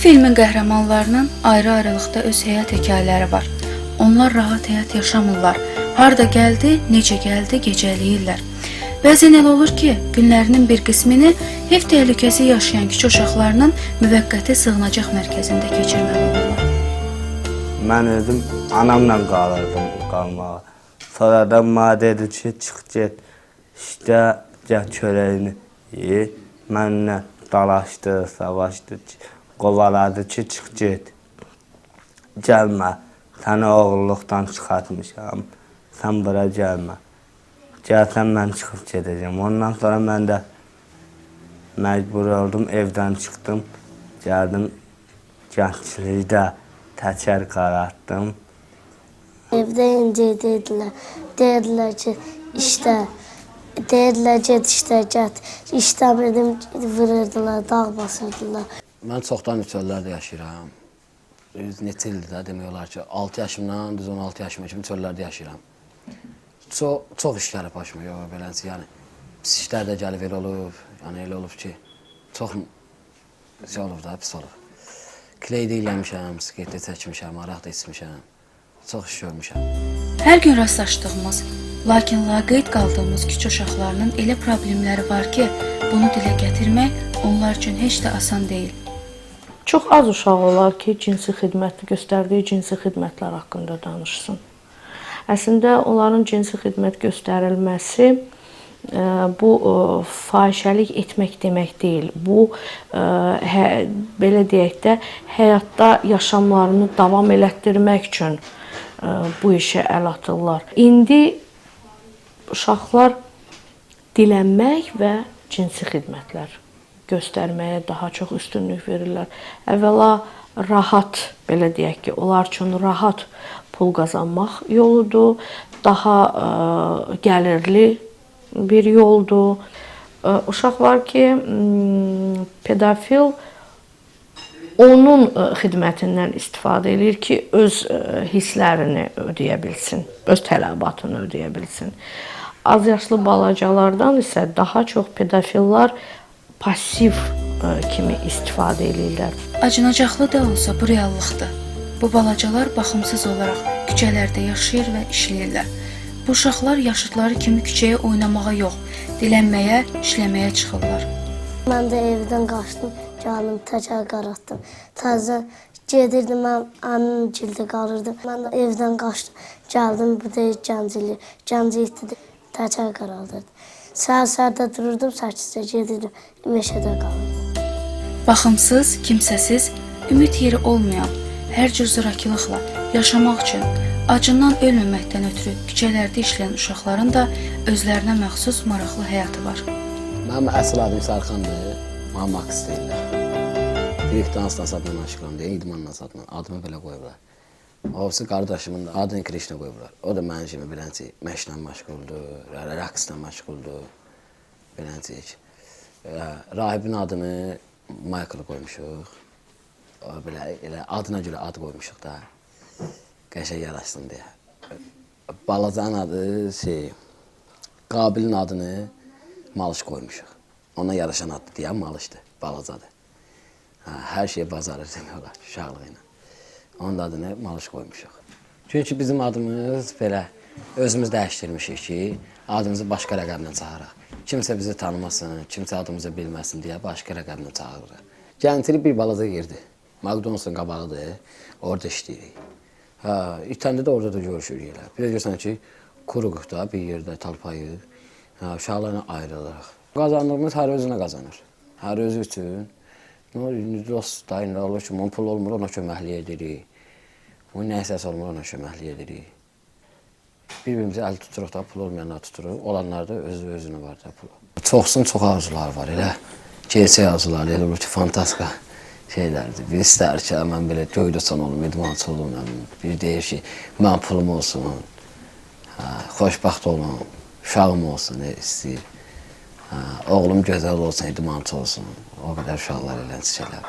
filmin qəhrəmanlarının ayrı-ayrılıqda öz həyat hekayələri var. Onlar rahat həyat yaşamırlar. Harda gəldi, necə gəldi, gecələyirlər. Bəzən elə olur ki, günlərinin bir qismini HIV təhlükəsi yaşayan kiçik uşaqlarının müvəqqəti sığınacaq mərkəzində keçirməli olurlar. Mən özüm anamla qalırdım qalmağa. Sonradan mənə dedi ki, çıx get, işte gəl çörəyini ye. Mənlə dalaşdı, savaşdı, qovaladı ki, çıx get. Gəlmə, səni oğulluqdan çıxartmışam, sən bura gəlmə. Gəlsən mən çıxıb gedəcəm. Ondan sonra mən də məcbur oldum, evdən çıxdım, gəldim gənclikdə təkər qaratdım. Evdə incə dedilər ki, işdə, dedilər get işdə, get. İşləmirdim, vururdular, dağ basırdılar. Mən çoxdan çöllərdə yaşayıram. Neçə ildir də demək olar ki, 6 yaşımdan düz 16 yaşıma kimi çöllərdə yaşayıram. Çox iş gəlib başıma, yox, beləncə, yəni pis işlər də gəlib elə olub, yəni elə olub ki, çox şey olub da, pis olub. Kleydə eləmişəm, siqaret çəkmişəm, araq da içmişəm, çox iş görmüşəm. Hər gün rastlaşdığımız, lakin laqeyd qaldığımız kiçik uşaqlarının elə problemləri var ki, bunu dilə gətirmək onlar üçün heç də asan deyil. Çox az uşaq olar ki, göstərdiyi cinsi xidmətlər haqqında danışsın. Əslində, onların cinsi xidmət göstərilməsi bu fahişəlik etmək demək deyil. Bu, belə deyək də, həyatda yaşamlarını davam elətdirmək üçün bu işə əl atırlar. İndi uşaqlar dilənmək və cinsi xidmətlər göstərməyə daha çox üstünlük verirlər. Əvvəla rahat, belə deyək ki, onlar üçün rahat pul qazanmaq yoludur, daha gəlirli bir yoldur. Uşaq var ki, pedofil onun xidmətindən istifadə edir ki, öz hisslərini ödəyə bilsin, öz tələbatını ödəyə bilsin. Az yaşlı balacalardan isə daha çox pedofillər pasiv kimi istifadə edirlər. Acınacaqlı da olsa bu reallıqdır. Bu balacalar baxımsız olaraq küçələrdə yaşayır və işləyirlər. Bu uşaqlar yaşıdları kimi küçəyə oynamağa yox, dilənməyə, işləməyə çıxırlar. Mən də evdən qaçdım, gəldim, təkər qaratdım. Təzə gedirdim, mən annem gildə qalırdım. Mən də evdən qaçdım, gəldim, bu da gənclikdir, təkər qaraldırdı. Səhər-səhərdə dururdum, 8-də gedirdim, meşədə qalırdım. Baxımsız, kimsəsiz, ümid yeri olmayan, hər cür zorakılıqla yaşamaq üçün, acından ölməməkdən ötürü küçələrdə işləyən uşaqların da özlərinə məxsus maraqlı həyatı var. Mənim əsl adım Sərxandır, mənə Max deyirlər. İlk dansdan adından aşıqlam deyil, idmanla adından, adımı belə qoyublar. Obisi qardaşımın da adını Krishna qoyublar. O da mənim kimi bilənci məşqlə məşğuldur, rəqslə məşğuldur, bilənci. Rahibin adını Michael qoymuşuq. Elə adına görə ad qoymuşuq da, qəşəng yaraşsın deyə. Balacanın adı Qabilin adını Malış qoymuşuq. Ona yaraşan addır deyən Malışdır, balacadır. Hər şey bazarır demək olar, uşaqlığı ilə. Onun adını Malış qoymuşuq. Çünki bizim adımız belə özümüz dəyişdirmişik ki, adımızı başqa rəqəmlə çağıraq. Kimsə bizi tanımasın, kimsə adımızı bilməsin deyə başqa rəqəmlə çağırırıq. Gəntili bir balaca yerdir. McDonald'sın qabağıdır, orada işləyirik. İtəndə də orada da görüşürük elə. Bir də görsən ki, kuruq da bir yerdə talpayıq, uşaqlarla ayrılırıq. Qazandığımız hər özünə qazanır. Hər özü üçün. Dost da indi olur ki, onun pul olmur, ona köməklik edirik. Onun nəyəsə olmur, ona köməklik edirik. Bir-birimizi əl tuturuq da, pul olmayanlar tuturuq. Olanlar da özünə var da pulu. Çoxsun çox arzular var elə. Gerçək arzular, elə olur ki, fantastika şeylərdir. Bir istər ki, mən belə göydə olum, idmançı olum, bir deyir ki, mən pulum olsun, xoşbaxt olum, uşağım olsun, istəyir. Oğlum gözəl olsun, idmançı olsun, o qədər uşaqlar elənci şeylər.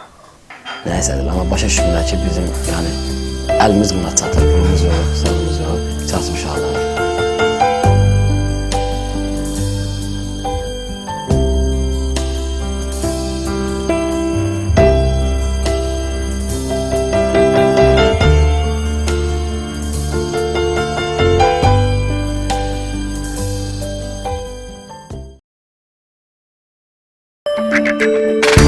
Nəyəsədir, amma başa düşmürlər ki, bizim əlimiz buna çatır, pulumuz yox, sağımız yox, çatır uşaqlar. Müzik